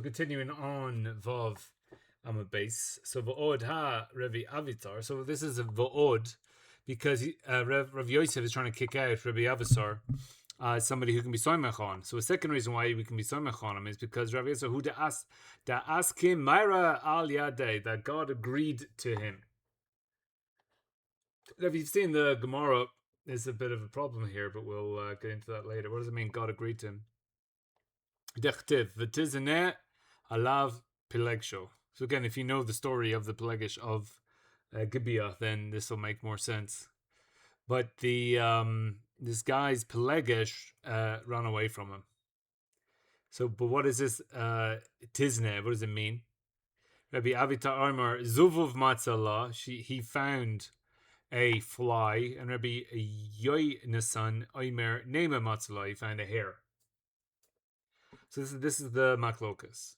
Continuing on Vav Amud base. So Va'od ha Revi Avitar. So this is a Va'od because Rav Yosef is trying to kick out Rabbi Avisar, somebody who can be Soimech on. So a second reason why we can be Soimech on him is because Rav Yosef who ask him Myra al Yadeh, that God agreed to him. If you've seen the Gemara, there's a bit of a problem here, but we'll get into that later. What does it mean God agreed to him? Dechtiv v'tizeneh alav pilegsho. So again, if you know the story of the Pelegish of Gibeah, then this will make more sense. But the this guy's Pelegish ran away from him. So, but what is this Tizneh? What does it mean? Rabbi Avita Armar Zuvuv Matzallah. He found a fly, and Rabbi Yoinasan Oimer Nema Matzallah. He found a hair. So this is the Maklokas.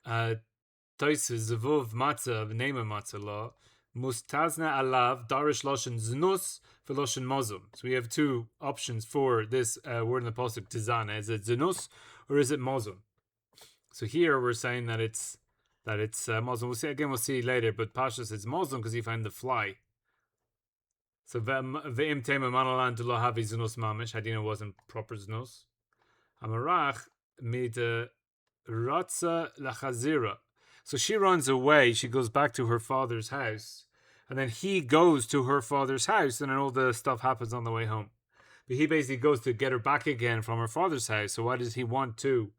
Toises Zavov Matzah V'Nema Matzah Mustazna Alav Darish Loshen Znus V'Loshen Mozum. So we have two options for this word in the pasuk Tizana. Is it Znus or is it Mozum? So here we're saying that it's Mozum. We'll see again. We'll see later. But Pashas it's Mozum because he found the fly. So Ve'im Tema Manalan to Lohavi Znus Mamish. Hadina wasn't proper Znus. Amarach made Ratza Lachazira. So she runs away, she goes back to her father's house, and then he goes to her father's house, and then all the stuff happens on the way home. But he basically goes to get her back again from her father's house. So why does he want to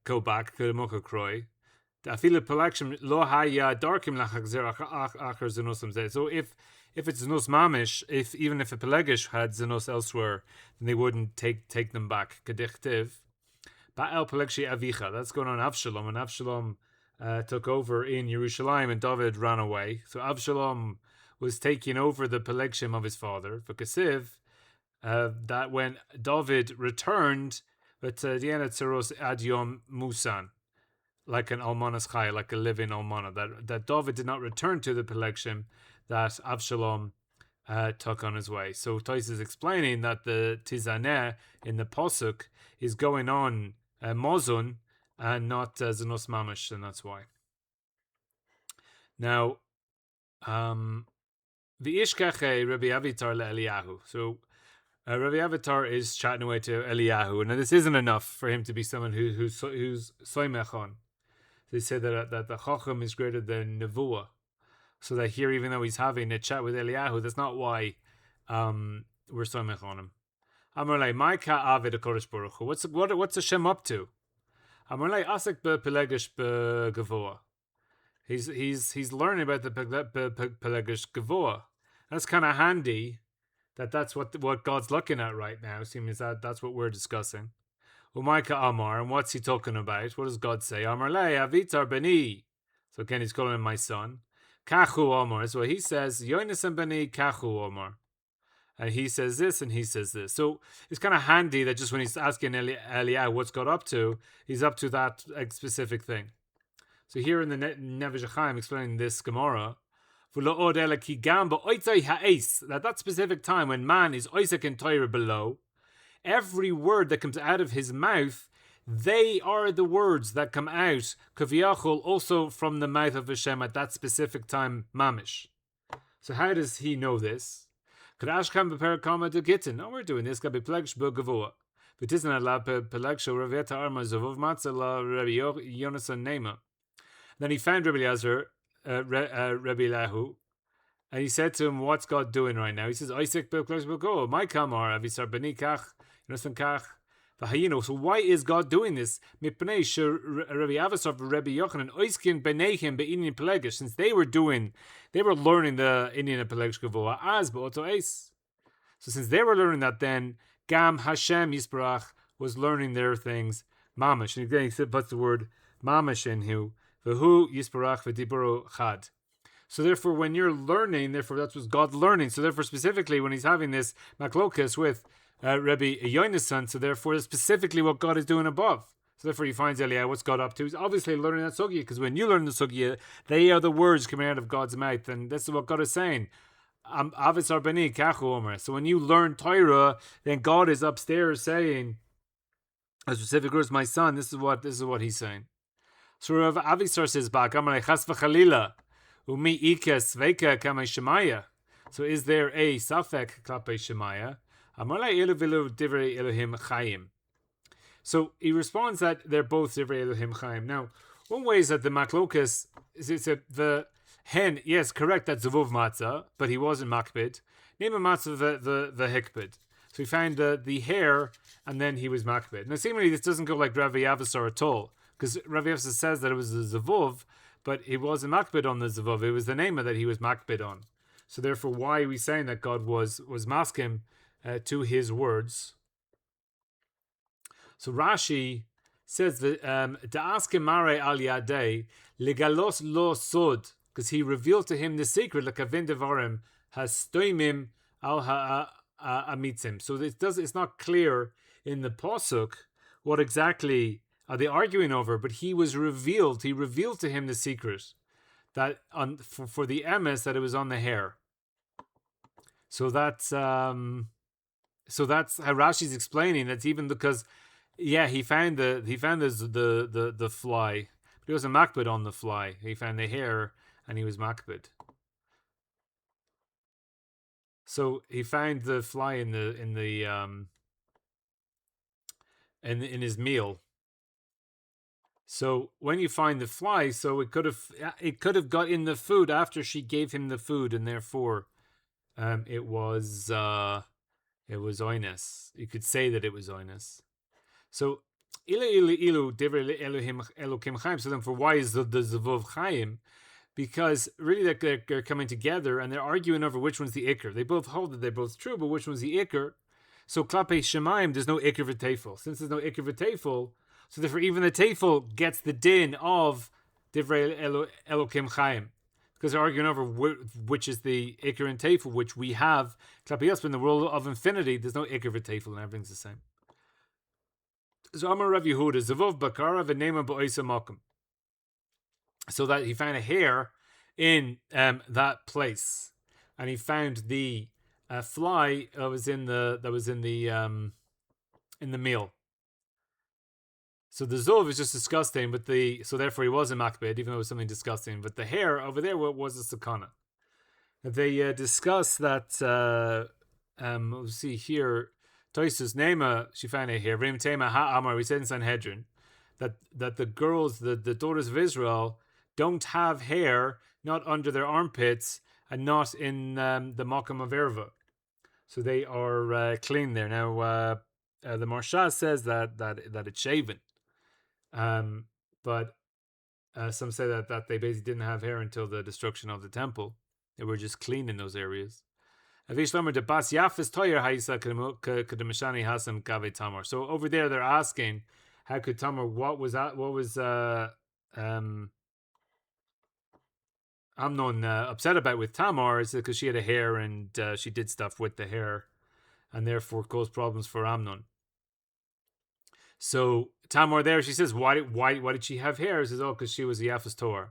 go back to Mokakroy? So if it's Zenus Mamish, even if a Pelegish had Zenus elsewhere, then they wouldn't take them back. Kedichtiv. Ba'el Pelegshi Avicha. That's going on Avshalom, and Avshalom took over in Yerushalayim, and David ran away. So Avshalom was taking over the Pelegshim of his father. For Kasiv, that when David returned, but Diana Tsaros Adyom Musan, like an Almanas Chai, like a living Almana, that David did not return to the Pelegshim that Avshalom took on his way. So Tais is explaining that the Tizaneh in the Pasuk is going on Mozun and not Zenos Mamish, and that's why. Now, the Ishkache Rabbi Avitar leEliyahu. So Rabbi Avitar is chatting away to Eliyahu, and this isn't enough for him to be someone who's Soimechon. They say that the Chacham is greater than Nevuah. So that here, even though he's having a chat with Eliyahu, that's not why we're Soimech on him. Amar my ka Avid HaKodesh Baruch Hu. What's Hashem up to? Amar asik be Pelegish be Gavoa. He's learning about the Pelegish Gavoa. That's kind of handy. That's what God's looking at right now. Seems that's what we're discussing. Umayka Amar, and what's he talking about? What does God say? Amar Avitar Beni. So again, he's calling him my son. Kachu Omar. So he says, Yoinasan Beni Kachu Omar. And he says this and he says this. So it's kind of handy that just when he's asking Eliyahu what's God up to, he's up to that specific thing. So here in the Nevish HaChaim explaining this Gemara, that specific time when man is Isaac and Torah below, every word that comes out of his mouth, they are the words that come out, Kaviyachol, also from the mouth of Hashem at that specific time, Mamish. So how does he know this? Kadashkam beperakama to Gittin. No, we're doing this. Gabi plegsh b'gavua. But isn't it la pelegsho Raveta Arma Zavov Matzala Rabbi Yonasan Nema? Then he found Rabbi Eliezer, Rabbi Lahu, and he said to him, "What's God doing right now?" He says, "Isaac b'plegsh b'go. My kamar avisar b'ni kach Yonasan kach." So why is God doing this? Since they were learning the Indian Pelegish Gavoa as B'oto Eis. So since they were learning that, then Gam Hashem Yisparach was learning their things Mamash. And again, he puts the word Mamash in here. V'hu Yisparach v'diburu Chad. So therefore, when you're learning, therefore that's what God's learning. So therefore, specifically when he's having this Maklokas with Rabbi Yonasan, so therefore that's specifically what God is doing above. So therefore he finds Eliyahu, what's God up to? He's obviously learning that sugya, because when you learn the sugya, they are the words coming out of God's mouth, and this is what God is saying. Avis Arbani Kachu Omer. So when you learn Torah, then God is upstairs saying, a specific words, my son. This is what he's saying. So Rav Avisar says back, Amalei chas v'chalila, umi ike sveika kamei shemaya. So is there a safek klapei shemaya? Amalei elu v'elu divrei Elohim chayim. So he responds that they're both divrei Elohim chayim. Now, one way is that the maklokas is the hen. Yes, correct. That's zavuv matzah, but he wasn't makbid. Name a matzah the hikbid. So he found the hair, and then he was makbid. Now, seemingly this doesn't go like Rav Yavisar at all, because Rav Yavisar says that it was the zavuv, but it wasn't makbid on the zavuv. It was the name that he was makbid on. So therefore, why are we saying that God was masking to his words? So Rashi says that da'aske mare al yadei legalos lo sod, because he revealed to him the secret like a devarim hastoimim al amitzim. So it's not clear in the pasuk what exactly are they arguing over, but he revealed to him the secret that for the emes that it was on the hair. So that's how Rashi's explaining. That's even because he found the fly, but he wasn't makbid on the fly. He found the hair and he was makbid. So he found the fly in his meal. So when you find the fly, so it could have got in the food after she gave him the food, and therefore it was oinus. You could say that it was oinus. So ilu divrei Elokim chayim. So then, for why is the zavuv chayim? Because really they're coming together and they're arguing over which one's the ikr. They both hold that they're both true, but which one's the ikr? So klapei shemayim, there's no ikr v'teifel. Since there's no ikr v'teifel, so therefore even the teifel gets the din of divrei Elokim chayim, because they're arguing over which is the ikr and teifel, which we have klapei us. But in the world of infinity, there's no ikr v'teifel and everything's the same. So Amar Rav Yehuda zavuv bakara v'neima ba'oisa makom. So that he found a hair in that place, and he found the fly that was in the meal. So the zuv is just disgusting, but so therefore he was a makbid, even though it was something disgusting. But the hair over there was a sakana. They discuss that. We'll see here. Toisus Nema, she found a hair. V'im Tema Ha'amar. We said in Sanhedrin that the girls, the daughters of Israel, don't have hair, not under their armpits and not in the makam of erva, so they are clean there. Now the Marsha says that it's shaven, but some say that they basically didn't have hair until the destruction of the temple. They were just clean in those areas. So over there they're asking, how could Tamar? What was Amnon upset about with Tamar? Is it because she had a hair and she did stuff with the hair, and therefore caused problems for Amnon? So Tamar there, she says, why did she have hair? She says, because she was a Yafas Torah.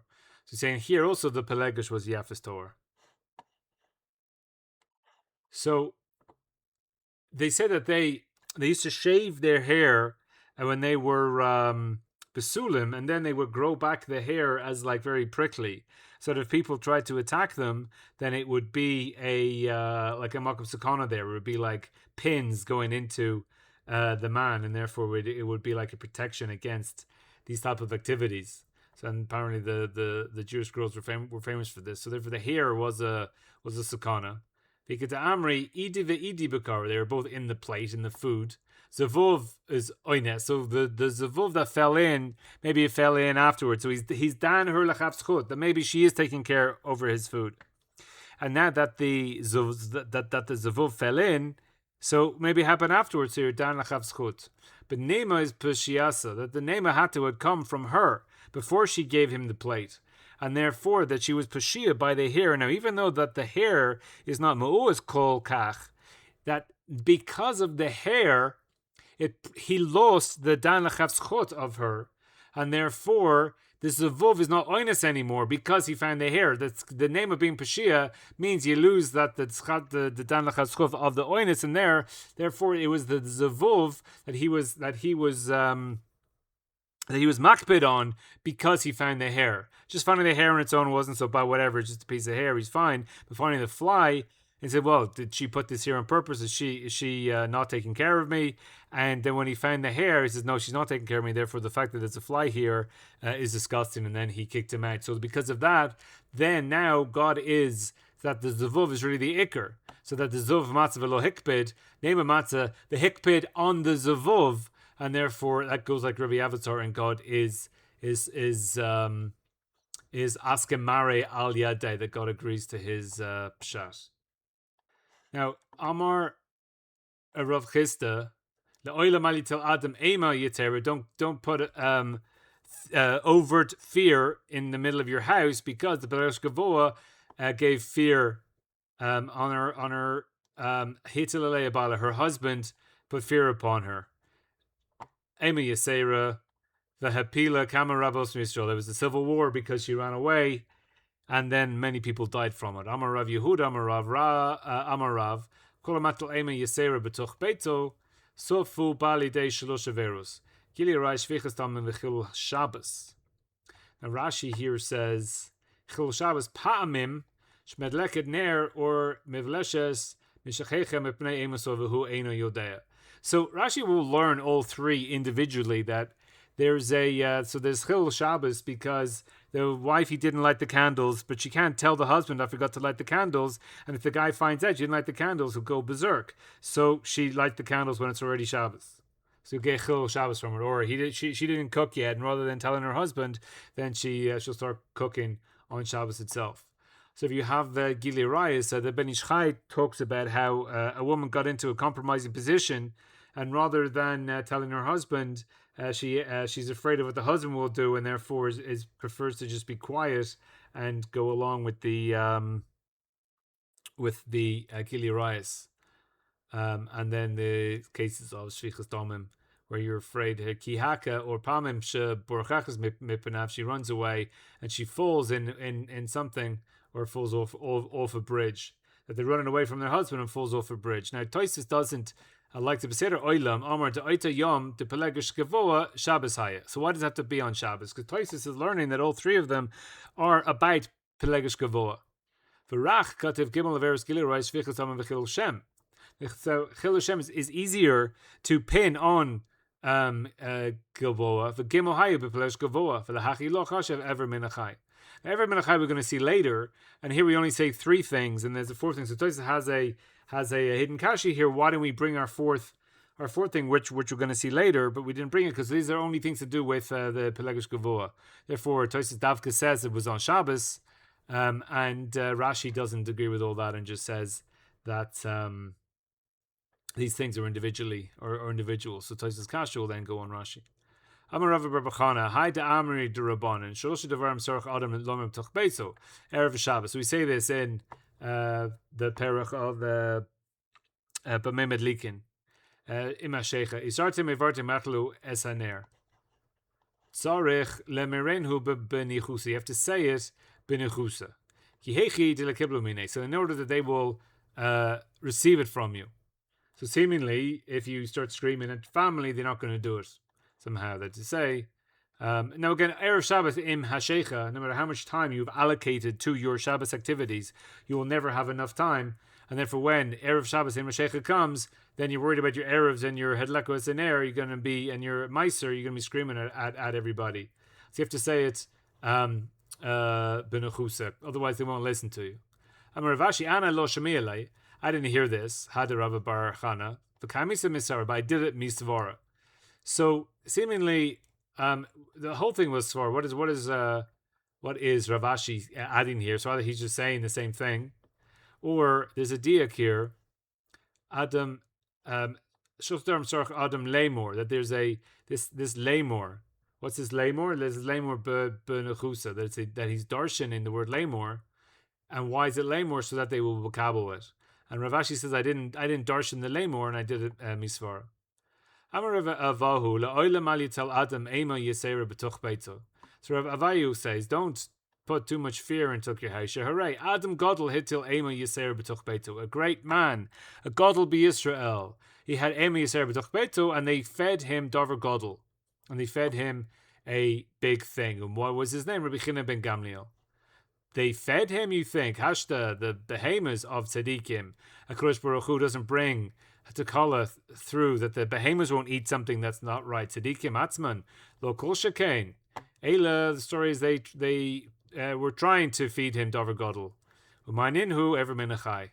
She's saying here also the Pelegish was Yafas Torah. So they said that they used to shave their hair when they were besulim, and then they would grow back the hair as like very prickly. So that if people tried to attack them, then it would be like a makam sakana there. It would be like pins going into the man, and therefore it would be like a protection against these type of activities. So and apparently the Jewish girls were famous for this. So therefore the hair was a sakana. Because the Amri, Idi ve'idi bakar, they were both in the plate, in the food. Zavuv is oine. So the zavuv that fell in, maybe it fell in afterwards. So he's dan her lachavschut, that maybe she is taking care over his food. And now that the zavuv fell in, so maybe it happened afterwards, so you're dan lachavschut. But Nema is peshiasa, that the Nema had to have come from her before she gave him the plate. And therefore that she was pashia by the hair. Now, even though that the hair is not mu'uz kol kach, that because of the hair, he lost the dan lachavschot of her, and therefore the Zavuv is not oinus anymore because he found the hair. That's the name of being Pashia means you lose that the Dan Lachazchuf of the oinus in there. Therefore, it was the Zavuv that he was makbid on because he found the hair. Just finding the hair on its own wasn't so bad, whatever, just a piece of hair, he's fine. But finding the fly, he said, well, did she put this here on purpose? Is she not taking care of me? And then when he found the hair, he says, no, she's not taking care of me. Therefore, the fact that there's a fly here is disgusting. And then he kicked him out. So because of that, then now God is that the Zavuv is really the Iker. So that the Zavuv matzah v'lo hikpid, name of matzah, the hikpid on the Zavuv, and therefore that goes like Rabbi Avatar, and God is askemare al yadeh, that God agrees to his pshat. Now, Amar Rav Chisda, le'olam alitel adam ema yitera, don't put overt fear in the middle of your house, because the Belesh Gavoa gave fear on her Hitalelei Abala, her husband put fear upon her. Ema Yisera, the Hapila Kamarabos Mistral. There was a civil war because she ran away, and then many people died from it. Amar Rav Yehuda, Amar Rav, Kol Amatul Ema Yisera B'tuch Beito, Sofu Bali Dei Shalosh Averus. Gili Rai Shvichas Tamim V'chil Shabbos. Now Rashi here says, Chil Shabbos Pa'amim, Shmedleked Ner, or Mivleshes, Mishachechem Epnei Emasov V'hu Eino Yodea. So Rashi will learn all three individually, that there's there's Chil Shabbos because the wife, he didn't light the candles, but she can't tell the husband, I forgot to light the candles, and if the guy finds out she didn't light the candles, he'll go berserk. So she light the candles when it's already Shabbos. So you get Chil Shabbos from her. Or she didn't cook yet, and rather than telling her husband, then she'll start cooking on Shabbos itself. So if you have the Gili Rayas, the Ben Ish Chai talks about how a woman got into a compromising position, and rather than telling her husband, she's afraid of what the husband will do, and therefore is prefers to just be quiet and go along with the Gili Rayas. And then the cases of Shvichas Domim, where you're afraid Kihaka or Pamim Borachachas Mipanav, she runs away and she falls in something, or falls off a bridge. That they're running away from their husband and falls off a bridge. Now Toisus doesn't like the Beseder Oilam, Amar de Oita Yom, de Pelegish Gavoa, Shabbos Haya. So why does it have to be on Shabbos? Because Toisus is learning that all three of them are about Pelegish Gavoa. V'rach kativ gimel averis gilir rais shvichas tamim v'chil Shem. So Chil Shem is easier to pin on Gavoa. V'gimel hayu b'pelegish Gavoa. V'lahachi lo chashav ever minachai. Now, ever minachai we're going to see later, and here we only say three things, and there's a fourth thing. So Toisus has a hidden kashi here. Why don't we bring our fourth thing, which we're going to see later, but we didn't bring it because these are only things to do with the Pelegish Gavoa. Therefore, Toisus Davka says it was on Shabbos, and Rashi doesn't agree with all that and just says that these things are individually or individual. So Toisus Kashi will then go on Rashi. Amar Rav Barbachana, Hai de Amri de Rabbanan, Shalosh Devarim Sorach Adam Lomim Toch Beiso, Erev Shabbos. So we say this in the perach of B'Memed Likin, Ima Sheikha, Isartim Evartim Matlu Esaner. Tzarech Lemirenhu B'Nichusa. You have to say it B'Nichusa. Kihechi de Lekiblu Mine. So in order that they will receive it from you. So seemingly, if you start screaming at family, they're not going to do it somehow. That to say. Now again, Erev Shabbos im Hashecha, no matter how much time you've allocated to your Shabbos activities, you will never have enough time. And therefore when Erev Shabbos im Hashecha comes, then you're worried about your Erevs and your Hedlekos and you're going to be, and your Meiser, you're going to be screaming at everybody. So you have to say it Benechusa, otherwise they won't listen to you. Ravashi Ana lo Shemielei, I didn't hear this, Hada Rabba Bar Chana, but I did it Misvara. So seemingly the whole thing was Svar. What is Ravashi adding here? So either he's just saying the same thing, or there's a diak here, Adam Shulcharm Sarch Adam Lamor, that there's this Lamor. What's this Lamor? There's Lamor Benechusa, that he's darshan in the word Lamor. And why is it Lamor? So that they will vocabble it. And Ravashi says I didn't darshan the Lamor, and I did it Misvara. So So Rav Avayu says, don't put too much fear into your house. Hooray! Adam Godel hitil ema yiser b'tuch beito. A great man, a Godel be Israel. He had ema yiser b'tuch beito, and they fed him davar Godel, and they fed him a big thing. And what was his name? Rabbi China ben Gamliel. They fed him, you think, Hashta, the behemoths of tzaddikim. HaKadosh Baruch Hu doesn't bring Takala through that the behemoths won't eat something that's not right. Tzaddikim atzman, lo kol shekain. Eila, the story is they were trying to feed him davar godel. Umaninhu ever minachai.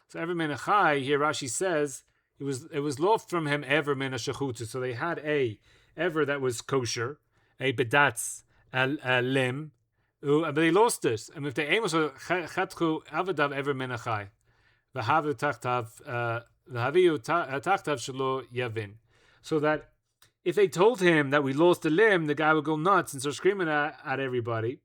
So ever minachai, here Rashi says, it was lost from him ever min shachutu. So they had a ever that was kosher, a bedatz, a limb, but they lost it. And if they aim so chatchu avadav ever minachai, v'havu tachtav v'haviu tachtav shelo yavin. So that if they told him that we lost a limb, the guy would go nuts and start screaming at everybody.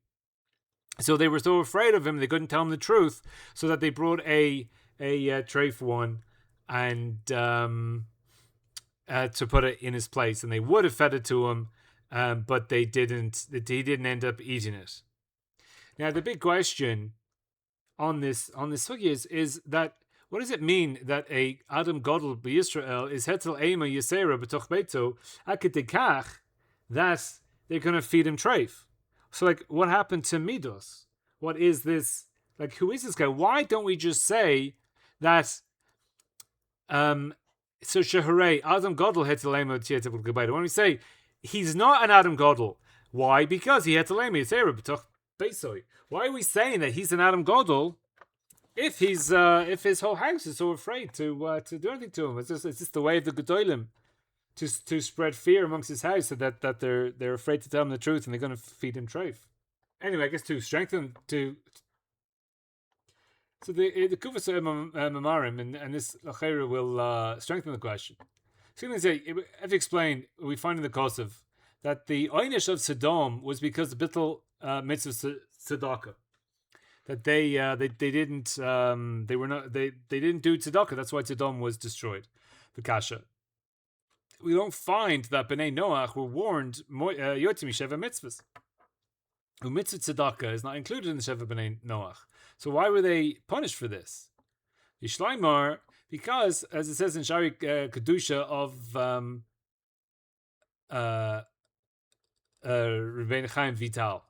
So they were so afraid of him, they couldn't tell him the truth. So that they brought a treif one and to put it in his place, and they would have fed it to him, but they didn't. He didn't end up eating it. Now the big question on this sugya is that what does it mean that a Adam Godel b'Yisrael is hetel ema yisera b'toch beito aketikach that they're going to feed him treif? So like, what happened to midos? What is this? Like, who is this guy? Why don't we just say that? So sheharei Adam Godel hetel ema yisera b'toch beito. When we say he's not an Adam Godel, why? Because he hetel ema yisera b'toch beito. Why are we saying that he's an Adam Godel if he's if his whole house is so afraid to do anything to him? It's just the way of the Gedolim to spread fear amongst his house, so that they're afraid to tell him the truth and they're going to feed him treif. Anyway, I guess to strengthen so the Kufas Mamarim and this Lachera will strengthen the question. So I'm going to say, as explained, we find in the Kosev that the Einish of Sodom was because the Bittul mitzvah tzedakah. That they didn't do tzedakah. That's why Sodom was destroyed. The kasha. We don't find that Bnei Noach were warned yotzim sheva mitzvahs. Mitzvah tzedakah is not included in the sheva Bnei Noach. So why were they punished for this? Yishleimar, because as it says in Shari Kedusha of Rebbeinu Chaim Vital,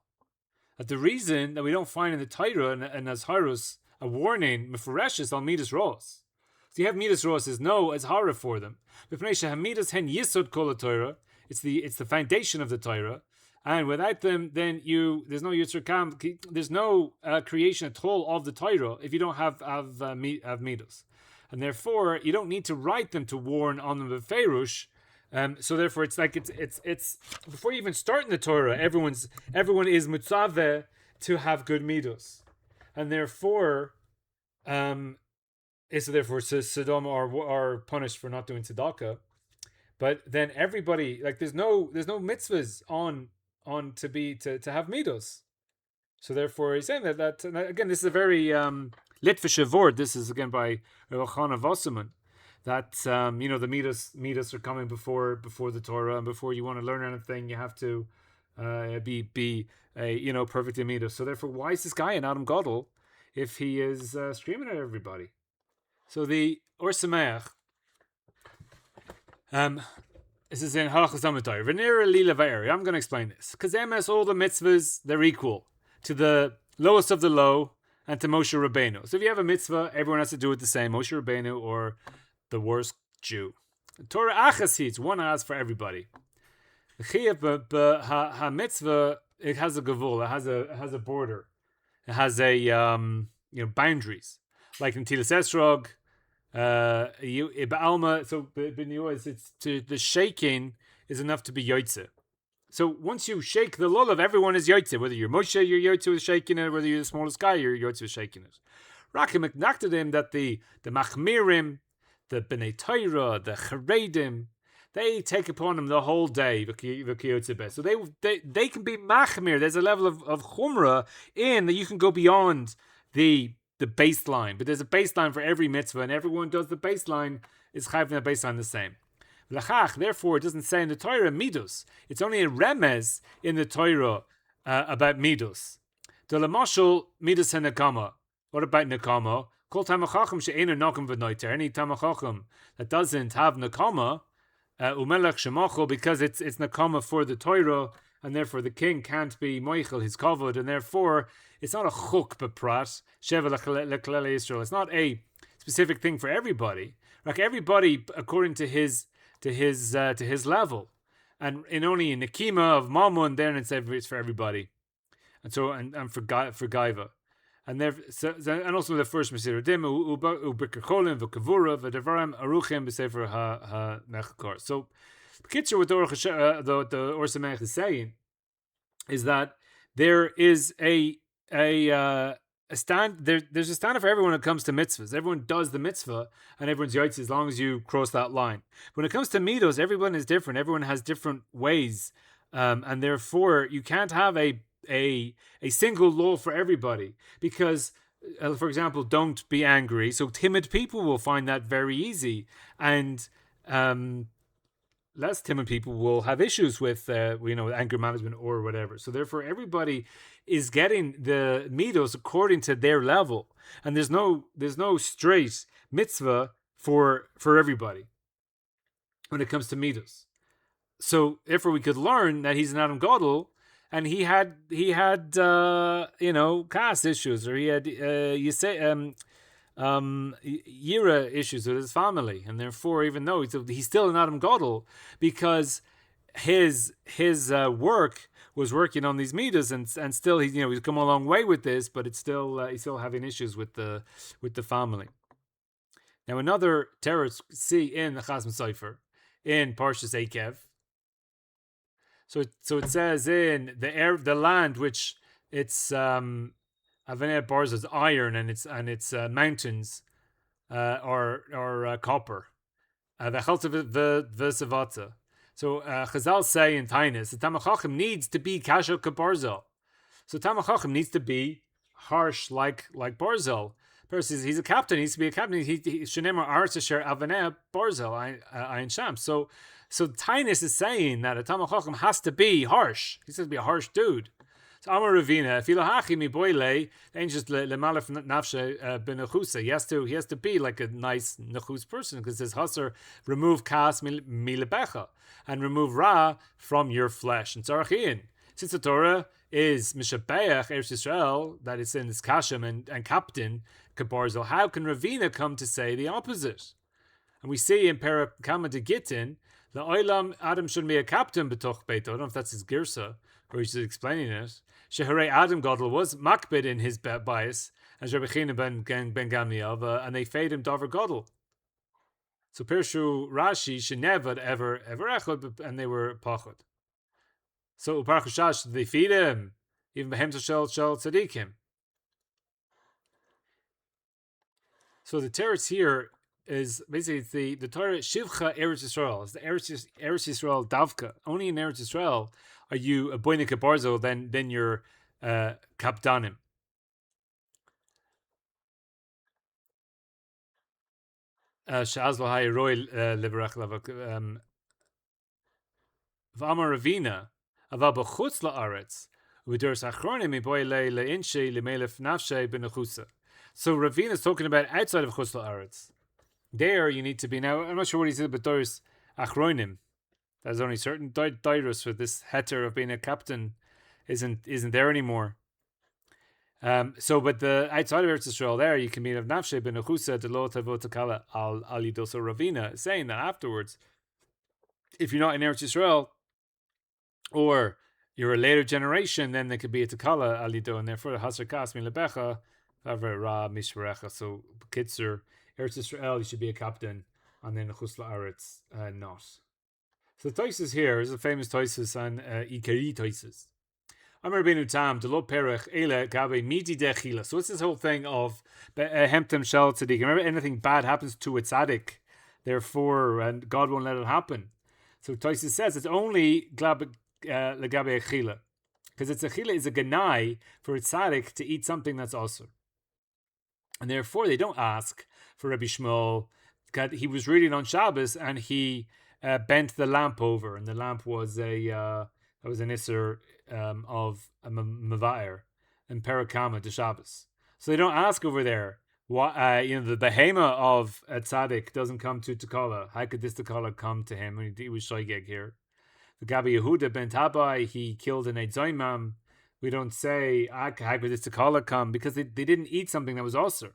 that the reason that we don't find in the Torah and Azharus a warning mefureshes al midas ros. So you have midas ros is no azhara for them. It's the foundation of the Torah, and without them, then there's no Yitzur Kam, there's no creation at all of the Torah if you don't have midas, and therefore you don't need to write them to warn on them beferush. So therefore, it's like it's before you even start in the Torah, everyone is mitzaveh to have good midos, and therefore, Sodom are punished for not doing tzedakah. But then everybody, like, there's no mitzvahs on to have midos. So therefore, he's saying that again, this is a very litvische word. This is again by Elchana Vosserman. That the midas are coming before the Torah, and before you want to learn anything, you have to be perfect in midas. So therefore, why is this guy an Adam Godel if he is screaming at everybody? So the Or Sameach, this is in Halachas Amatai. V'nira lila v'eri. I'm going to explain this because all the mitzvahs, they're equal to the lowest of the low and to Moshe Rabbeinu. So if you have a mitzvah, everyone has to do it the same. Moshe Rabbeinu or the worst Jew. Torah achas it's one has for everybody. The chiyuv ha mitzvah, it has a gavul, it has a border, it has a boundaries. Like in Tilas Esrog, Ba'alma. So it's to the shaking is enough to be yotze. So once you shake the lulav, everyone is yotze. Whether you're Moshe, you're yotze with shaking it. Whether you're the smallest guy, you're yotze with shaking it. Rakim acknowledged that the machmirim, the Bnei Torah, the Charedim, they take upon them the whole day. So they can be machmir. There's a level of chumrah in that you can go beyond the baseline. But there's a baseline for every mitzvah, and everyone does the baseline, is chayv the baseline the same. Therefore, it doesn't say in the Torah midos. It's only a remez in the Torah about midos. The lamashal midos hanakama. What about nakama? Kol tamachachim she'ena nakim v'noiter. Any tamachachim that doesn't have nakama, umelech shemachol, because it's nakama for the Torah, and therefore the king can't be moichel his kavod, and therefore it's not a chuk beprat sheva leklele Israel. It's not a specific thing for everybody. Like everybody according to his level, and only in Nekima of Mamun, then it's for everybody, and so and for Gaiva. And there, and also the first Mesir Dim, Ubikacholim, Vukavura, V'Devarim, Aruchim, B'Sefer Ha Mechakor. So, Kitzer, what the Or Samech is saying is that there is a stand. There's a standard for everyone when it comes to mitzvahs. Everyone does the mitzvah, and everyone's yaitz as long as you cross that line. When it comes to midos, everyone is different. Everyone has different ways, and therefore you can't have a single law for everybody, because for example, don't be angry. So timid people will find that very easy, and less timid people will have issues with anger management or whatever. So therefore everybody is getting the midos according to their level, and there's no straight mitzvah for everybody when it comes to midos. So therefore we could learn that he's an Adam Gadol, and he had caste issues, or he had yira issues with his family, and therefore even though he's still an Adam Gadol, because his work was working on these midas, and still he's come a long way with this, but it's still he's still having issues with the family. Now another teretz see in the Chasm Sofer in Parshas Eikev. So it says in the land which it's Avenir Barz is iron, and its mountains are copper. The So Chazal say in Tainus, the Tamachachim needs to be kasha kabarzel. So Tamachachim needs to be harsh like Barzel. He's a captain. He needs to be a captain. He Shenemar Aretz Asher Avenir Barzel Ayin Sham. So Tainus is saying that a Talmid Chacham has to be harsh. He says to be a harsh dude. So Amar Ravina, if Ilahachi mi boile, ain't just lemalef nafshe benechusa. He has to be like a nice nechus person, because it says Hasser, remove kas milebecha, and remove ra from your flesh. And Tzarachian, since the Torah is mishabeach Eretz Yisrael, that it's in this kashem and captain kabarzel, how can Ravina come to say the opposite? And we see in Perek Kama de Gittin, the Oilam Adam should be a captain betoch beito. I don't know if that's his girsa or he's explaining it. Sheharei Adam Gadol was makbid in his bias, as Rabbi China ben Gamliel, and they fade him Dover Gadol. So Pirshu Rashi shenevad ever echad, and they were pachod. So Uparach Shash, they feed him even behem shel tzadikim. So the teretz here is basically the Torah Shivcha Eretz Yisrael. It's the Eretz Yisrael Davka. Only in Eretz Yisrael are you a boinik barzo, then you're kapdanim. Shaz l'hai roy liberach lavak v'amar Ravina aval b'chutz la'aretz u'durs achronim iboy le'inshei le'melef nafshei b'nechusa. So Ravina is talking about outside of chutz la'aretz. There you need to be. Now I'm not sure what he said, but there's achronim. There's only certain dairos for this heter of being a captain isn't there anymore. So, but the outside of Eretz Yisrael, there you can be of nafshe ben nechusa delot avotakala al alido. So Ravina is saying that afterwards, if you're not in Eretz Yisrael, or you're a later generation, then there could be a takala alido, and therefore hasar kas min lebecha v'aver ra mishvarecha. So kitzer Eretz Yisrael, you should be a captain, and then nechus la'aretz not. So the Toises here is a famous Toises and Ikari Toises. Amar Rabbeinu Tam, Delo Perech, Ele, Gabe, Midi Dechila. So it's this whole thing of Hemptem Shel Tzaddik. Remember, anything bad happens to a tzaddik, therefore, and God won't let it happen. So Toises says it's only Legabe Echila, because it's Echila is a ganai for a tzaddik to eat something that's also. And therefore, they don't ask for Rabbi Shmuel. He was reading on Shabbos, and he bent the lamp over, and the lamp was a That was an Isser of a Mavair and Parakama to Shabbos. So they don't ask over there, what, the behema of a tzaddik doesn't come to Tekala. How could this Tekala come to him when he was Shoygeg here? The Gabi Yehuda ben Tabai, he killed an Eizoimam. We don't say, how could this Tekala come? Because they didn't eat something that was Osir.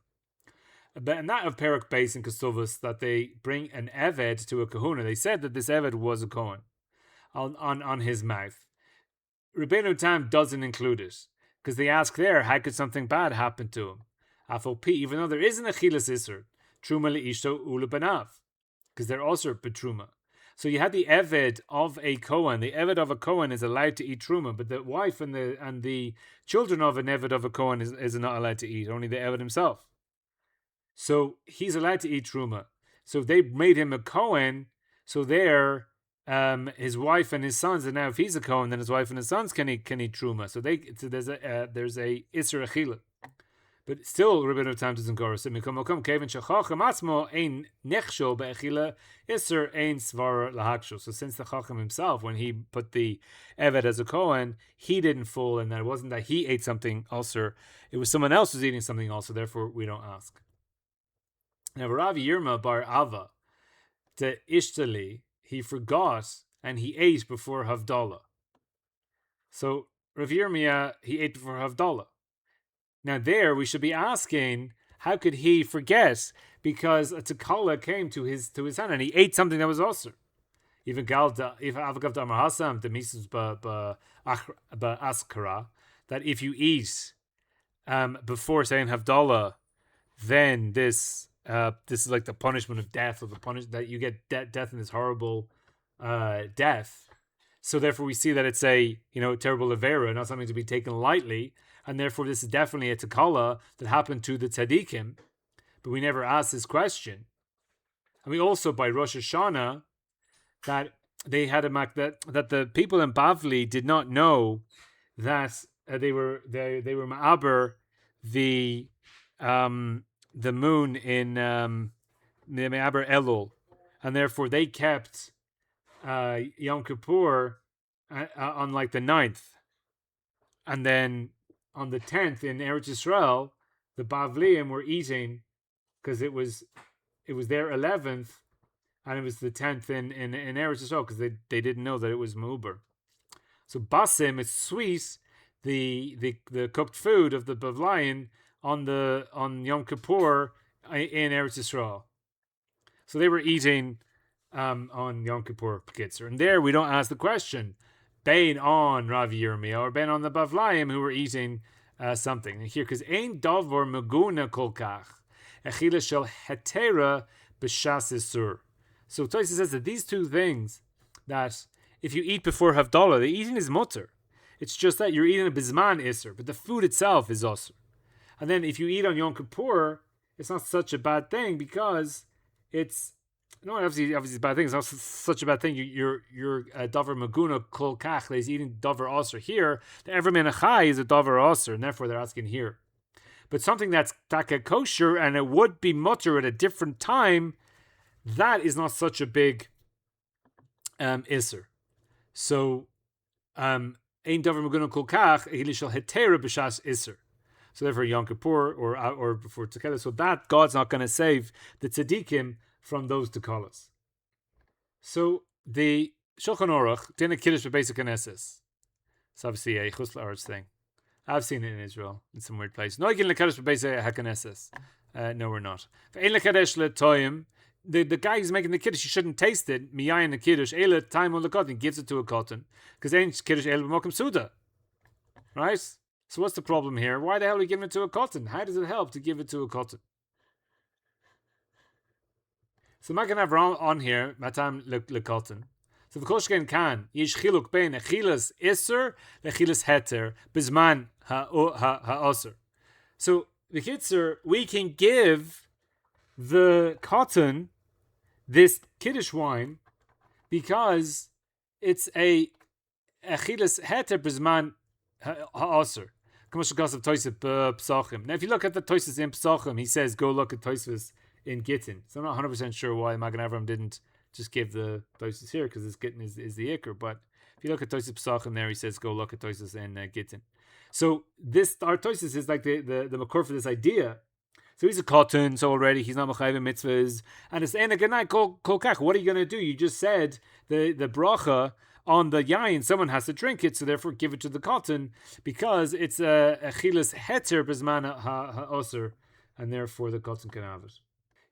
But and that of Perak Beis and Kesuvos, that they bring an Eved to a Kahuna. They said that this Eved was a Kohen on his mouth. Rabbeinu Tam doesn't include it because they ask there, how could something bad happen to him? Afop, even though there isn't a Chilas Isser, Truma Leishto Ula Banav, because they're also Betruma. So you had the Eved of a Kohen. The Eved of a Kohen is allowed to eat Truma, but the wife and the children of an Eved of a Kohen is not allowed to eat, only the Eved himself. So he's allowed to eat Truma. So they made him a Kohen, so there his wife and his sons, and now if he's a Kohen, then his wife and his sons can eat Truma. So there's a Isser Achila. But still, Rabbeinu Tam doesn't go. So Mikom Kevin Shachacham Atzmo ein nechshol be'achila Isser ein svar lahakshol. So since the Chacham himself, when he put the Eved as a Kohen, he didn't fall, and that it wasn't that he ate something also. It was someone else who's eating something also. Therefore, we don't ask. Now, Rav Yirma bar Ava, the Ishtali, he forgot and he ate before Havdalah. So Rav Yirmiyah, he ate before Havdalah. Now there we should be asking, how could he forget? Because a Tekala came to his hand and he ate something that was also. Even Galda, if Avagav Amar Hasam, the Mises ba Askara, that if you eat before saying Havdalah, then this is like the punishment of death, or that you get death in this horrible death. So therefore, we see that it's a terrible avera, not something to be taken lightly, and therefore this is definitely a tekala that happened to the tzaddikim. But we never asked this question, and we also by Rosh Hashanah that they had that the people in Bavli did not know that they were ma'aber the moon in the Me'aber Elul, and therefore they kept Yom Kippur on like the 9th, and then on the 10th in Eretz Yisrael, the Bavliim were eating because it was their 11th, and it was the 10th in Eretz Yisrael because they didn't know that it was Ma'uber. So Basim is sweet, the cooked food of the Bavliim on Yom Kippur in Eretz Yisrael. So they were eating on Yom Kippur Pekitzer. And there we don't ask the question, Bain on Rav Yirmiyah or Bain on the Bavlaim who were eating something. And here, because Ein Davor Meguna Kolkach, Echila Shel Hetera B'Shas Isur. So Tosis says that these two things, that if you eat before Havdalah, the eating is mutter. It's just that you're eating a Bizman Isur, but the food itself is Osur. And then if you eat on Yom Kippur, it's not such a bad thing because it's obviously a bad thing. It's not such a bad thing. You're davar maguna kol kach. He's eating davar aser here. The every menachai is a davar aser, and therefore they're asking here. But something that's taka kosher and it would be mutter at a different time, that is not such a big iser. So ein davar maguna kol kach hilishal hetera b'shas iser. So therefore, Yom Kippur or before Tekela, so that God's not going to save the tzaddikim from those tekalas. So the Shulchan Aruch didn't kiddush basic Knesses. It's obviously a chus la'aretz thing. I've seen it in Israel in some weird place. No, again, lekiddush basic haKnesses. No, we're not. The guy who's making the kiddush, you shouldn't taste it. Miyayin the kiddush, ele time on the cotton, gives it to a cotton because ain't kiddush ele b'mokim suda, right? So what's the problem here? Why the hell are we giving it to a cotton? How does it help to give it to a cotton? So Magen Avraham on here, matam le cotton. So the koshken kan yish chiluk bein achilas iser lechilas heter bizman ha'oser. So the kitzer, we can give the cotton this kiddush wine because it's a achilas heter bizman ha'oser. Now, if you look at the Tosfos in Pesachim, he says, go look at Tosfos in Gittin. So I'm not 100% sure why Magen Avraham didn't just give the Tosfos here, because this Gittin is the Iker. But if you look at Tosis Pesachim there, he says, go look at Tosis in Gittin. So our Tosis is like the makor for this idea. So he's a cotton, so already he's not mechayiv mitzvahs. And it's ena ganai kol kach. What are you going to do? You just said the bracha on the yain, someone has to drink it, so therefore give it to the cotton, because it's a chilas heter bezman ha'oser, and therefore the cotton can have it.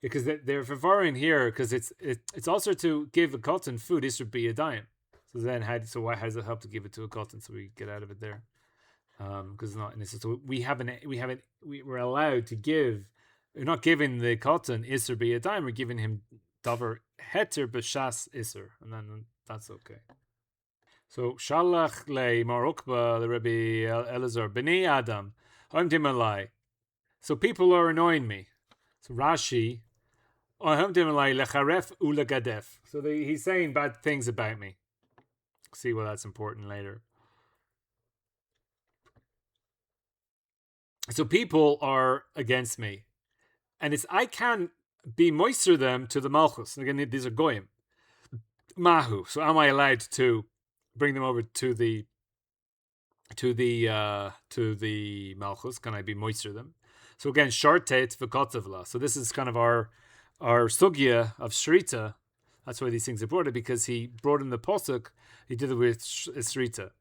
Because they're favoring here, because it's also to give a cotton food, isur b'yadayim. So then, why has it helped to give it to a cotton, so we get out of it there? Because it's not, so we're allowed to give. We're not giving the cotton isur b'yadayim. We're giving him davar heter b'shas isur, and then that's okay. So shalach le marokba the Rabbi Elazar b'nei Adam hamdim alai. So people are annoying me. So Rashi hamdim alai lecharef ulegadef. So he's saying bad things about me. See why that's important later. So people are against me, and I can be moister them to the malchus. Again, these are goyim. Mahu. So am I allowed to bring them over to the malchus? Can I be moister them? So again, shartet v'kotavla. So this is kind of our sugya of shrita. That's why these things are brought, because he brought in the posuk. He did it with shrita.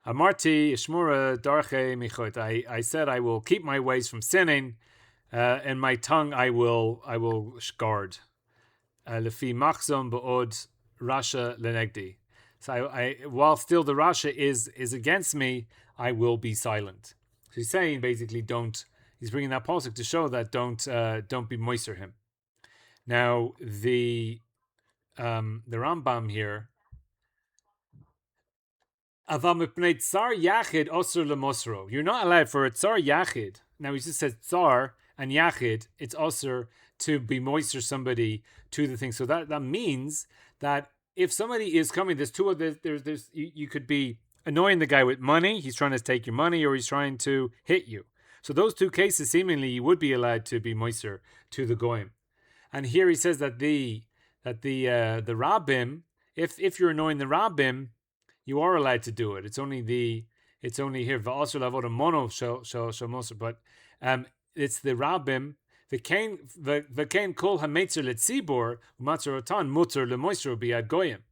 Amarti ishmura darche michot. I said I will keep my ways from sinning, and my tongue I will guard. Lefi machzom ba'od rasha lenegdi. So while still the rasha is against me, I will be silent. So he's saying basically he's bringing that pasuk to show that don't be moister him. Now the Rambam here, avam mipnei tsar yachid osur lemosro. You're not allowed for a tsar yachid. Now he just says tsar and yachid. It's osur to be moister somebody to the thing. So that means that if somebody is coming, there's two of there's you could be annoying the guy with money. He's trying to take your money, or he's trying to hit you. So those two cases, seemingly, you would be allowed to be moister to the goyim. And here he says that the rabbim, if you're annoying the rabbim, you are allowed to do it. It's only here va'asur lavod a mono shel moser, but it's the rabbim. V'kein kol hametzer letzibor u'matzer otan muter lemoiser biad goyim,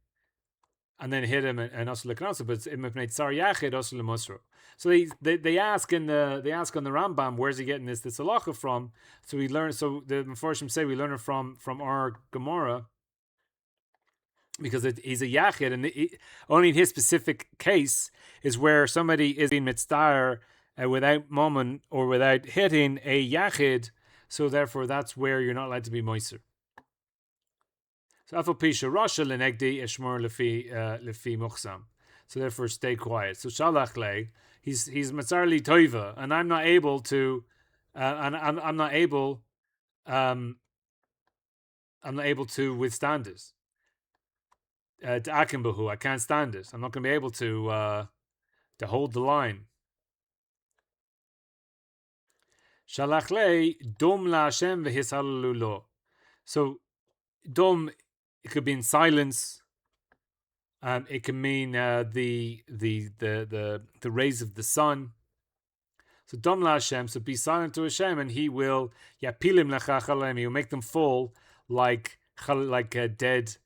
and then hit him and also leknasa. But it's mipnei tsar yachid also lemoser. So they ask on the Rambam, where's he getting this halacha from? So we learn. So the Mefarshim say we learn it from our Gemara, because he's a yachid, and only in his specific case is where somebody is being mitzvah without mammon or without hitting a yachid. So therefore, that's where you're not allowed to be moiser. So afal pisha rasha lenegdi eshmor lefi muchsam. So therefore, stay quiet. So shalach le, he's matzarli toiva, and I'm not able to, I'm not able to withstand this. To akimbahu, I can't stand it. I'm not going to be able to hold the line. Shalach le dom la Hashem v'hisalelu lo. So dom, it could mean silence. It can mean the rays of the sun. So dom la Hashem. So be silent to Hashem, and He will yapilim lechachalem. He will make them fall like dead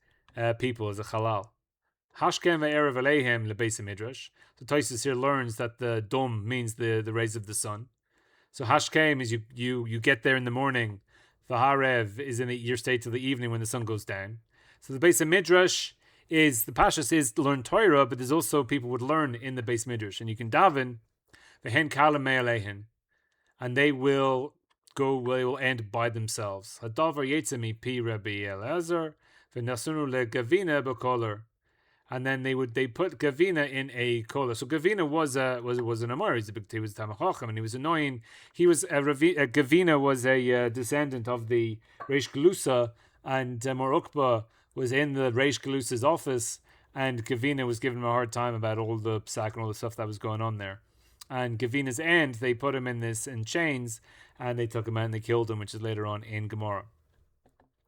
people, as a chalal. Hashkem ve'erev aleihem lebeis midrash. So Tosfos here learns that the dom means the rays of the sun. So hashkem is you get there in the morning. Vaharev is in your state till the evening when the sun goes down. So the Beis Midrash is, the Pashas is learn Torah, but there's also people would learn in the Beis Midrash, and you can daven v'hen kalam me'aleihin, and they will end by themselves. Hadavar yetzemi pi Rabbi Elazar v'nasunu legavina b'koler. And then they put Gavina in a kola. So Gavina was an Amor. He was a Tamachacham, and he was annoying. Gavina was a descendant of the Reish Galusa, and Mor Ukba was in the Reish Galusa's office, and Gavina was giving him a hard time about all the psak and all the stuff that was going on there. And Gavina's end, they put him in chains, and they took him out and they killed him, which is later on in Gemara.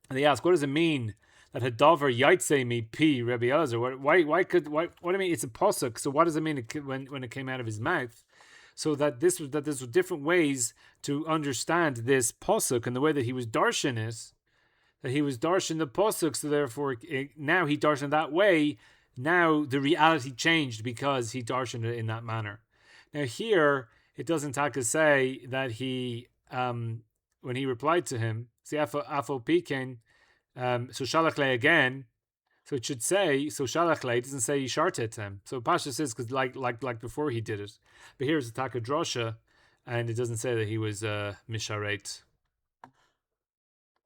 And they ask, what does it mean that Hadavar Yaitse me P Rabbi Elazar. Why what do I mean? It's a pasuk. So what does it mean when it came out of his mouth? So that there's different ways to understand this pasuk, and the way that he was darshan is that he was darshan the pasuk. So therefore, now he darshan that way. Now the reality changed because he darshaned it in that manner. Now here it doesn't say that he when he replied to him, see afal piken, so shalach le again. So it should say, so shalach le, it doesn't say yishartet him. So Pasha says, because like before he did it. But here's the taka drosha, and it doesn't say that he was misharet.